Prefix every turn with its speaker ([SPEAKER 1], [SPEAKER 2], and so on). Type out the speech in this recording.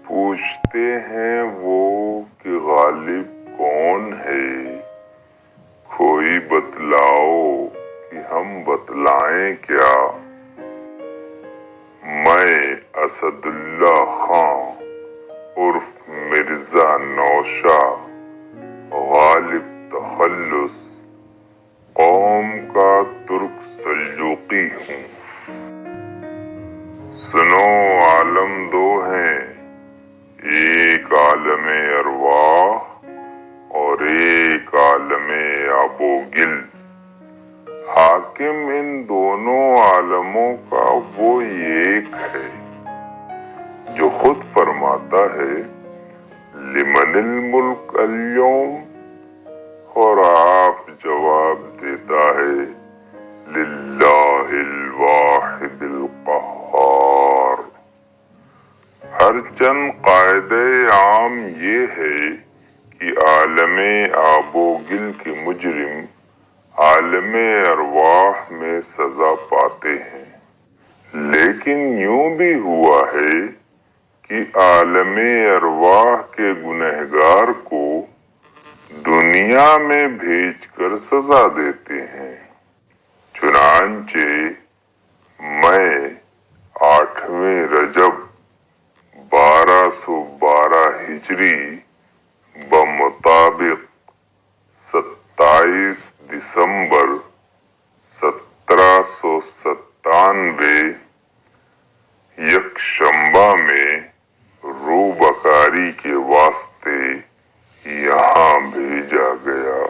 [SPEAKER 1] پوچھتے ہیں وہ کہ غالب کون ہے، کوئی بتلاؤ کہ ہم بتلائیں کیا۔ میں اسد اللہ خان عرف مرزا نوشا، غالب تخلص، قوم کا ترک سلجوقی ہوں۔ سنو عالم دو ہیں، ایک عالم ارواح اور ایک عالم آب و گل۔ حاکم ان دونوں عالموں کا وہ ایک ہے جو خود فرماتا ہے لمن الملک اليوم، اور آپ جواب دیتا ہے للہ الواحد القہار۔ ہر چند قاعدہ عام یہ ہے کہ عالم آب و گل کے مجرم عالم ارواح میں سزا پاتے ہیں، لیکن یوں بھی ہوا ہے کہ عالم ارواح کے گنہگار کو دنیا میں بھیج کر سزا دیتے ہیں۔ چنانچہ میں 8ویں رجب 1212 ہجری بمطابق 27 دسمبر 1797 یکشنبہ میں روبکاری کے واسطے یہاں بھیجا گیا۔